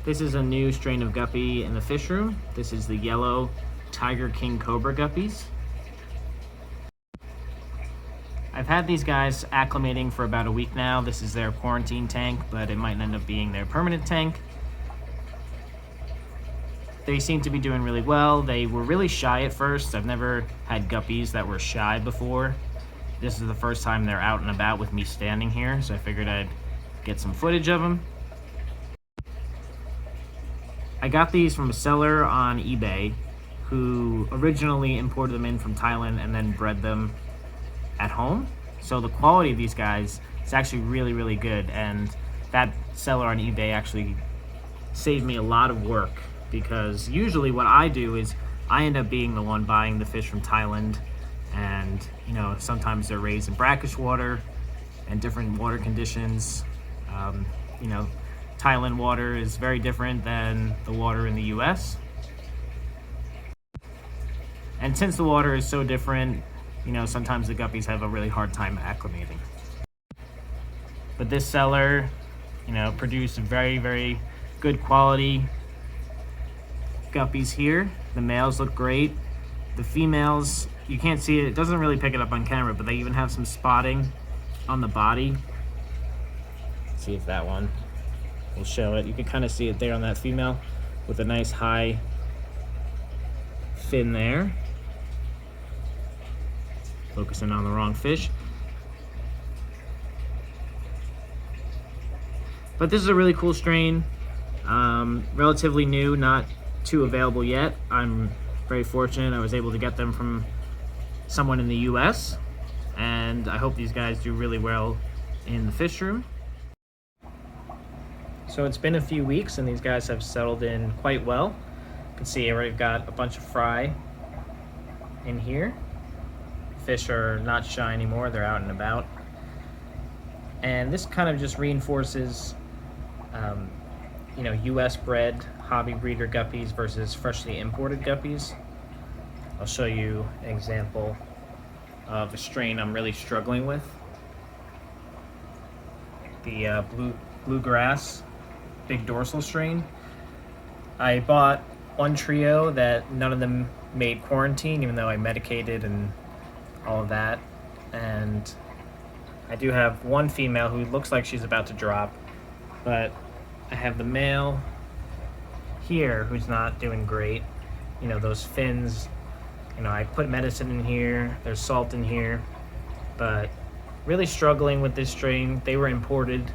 This is a new strain of guppy in the fish room. This is the yellow Tiger King Cobra guppies. I've had these guys acclimating for about a week now. This is their quarantine tank, but it might end up being their permanent tank. They seem to be doing really well. They were really shy at first. I've never had guppies that were shy before. This is the first time they're out and about with me standing here, so I figured I'd get some footage of them. I got these from a seller on eBay who originally imported them in from Thailand and then bred them at home. So the quality of these guys is actually really, really good, and that seller on eBay actually saved me a lot of work, because usually what I do is I end up being the one buying the fish from Thailand, and sometimes they're raised in brackish water and different water conditions. Thailand water is very different than the water in the US. And since the water is so different, sometimes the guppies have a really hard time acclimating. But this seller, produced very, very good quality guppies here. The males look great. The females, you can't see it. It doesn't really pick it up on camera, but they even have some spotting on the body. Let's see if that one will show it. You can kind of see it there on that female with a nice high fin there. Focusing on the wrong fish. But this is a really cool strain. Relatively new, not too available yet. I'm very fortunate I was able to get them from someone in the US, and I hope these guys do really well in the fish room. So it's been a few weeks and these guys have settled in quite well. You can see I already got a bunch of fry in here. Fish are not shy anymore, they're out and about. And this kind of just reinforces US bred hobby breeder guppies versus freshly imported guppies. I'll show you an example of a strain I'm really struggling with. The bluegrass big dorsal strain. I bought one trio that none of them made quarantine, even though I medicated and all of that. And I do have one female who looks like she's about to drop, but I have the male here who's not doing great. Those fins, I put medicine in here, there's salt in here, but really struggling with this strain. They were imported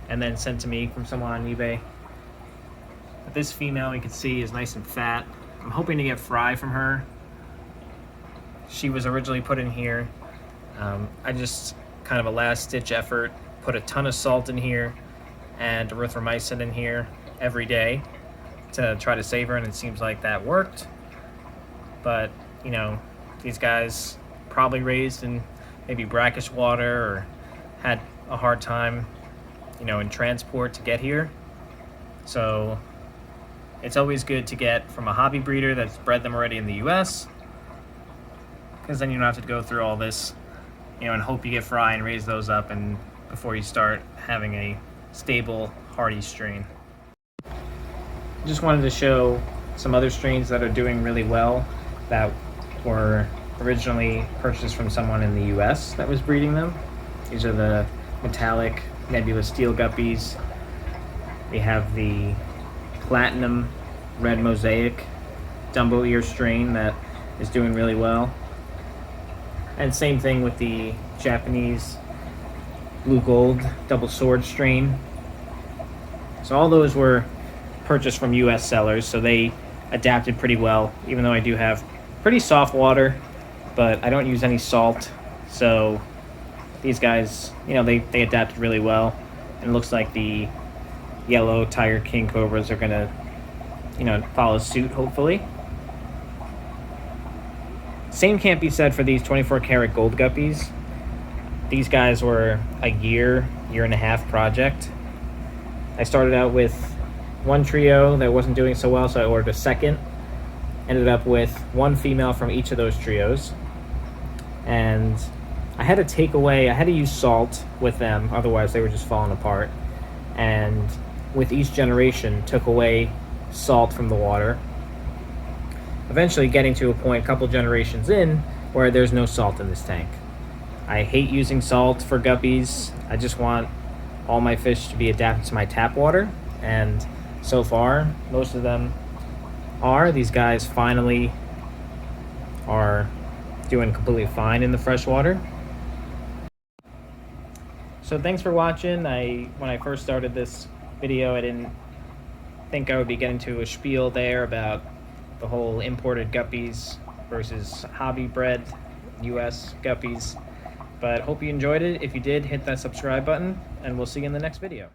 and then sent to me from someone on eBay. But this female, you can see, is nice and fat. I'm hoping to get fry from her. She was originally put in here. I just kind of a last ditch effort, put a ton of salt in here and erythromycin in here every day to try to save her, and it seems like that worked. But these guys probably raised in maybe brackish water or had a hard time in transport to get here. So it's always good to get from a hobby breeder that's bred them already in the US, because then you don't have to go through all this and hope you get fry and raise those up and before you start having a stable hardy strain. Just wanted to show some other strains that are doing really well that were originally purchased from someone in the US that was breeding them. These are the metallic nebula steel guppies. We have the platinum red mosaic Dumbo ear strain that is doing really well. And same thing with the Japanese blue gold double sword strain. So all those were purchased from US sellers, so they adapted pretty well, even though I do have pretty soft water, but I don't use any salt. So these guys, they adapted really well. And it looks like the yellow Tiger King Cobras are gonna, follow suit, hopefully. Same can't be said for these 24 karat gold guppies. These guys were a year and a half project. I started out with one trio that wasn't doing so well, so I ordered a second. Ended up with one female from each of those trios. And I had to use salt with them, otherwise they were just falling apart. And with each generation, took away salt from the water, eventually getting to a point a couple generations in where there's no salt in this tank. I hate using salt for guppies. I just want all my fish to be adapted to my tap water, and so far most of them are. These guys finally are doing completely fine in the fresh water. So thanks for watching. When I first started this video, I didn't think I would be getting to a spiel there about the whole imported guppies versus hobby bred US guppies, but hope you enjoyed it. If you did, hit that subscribe button, and we'll see you in the next video.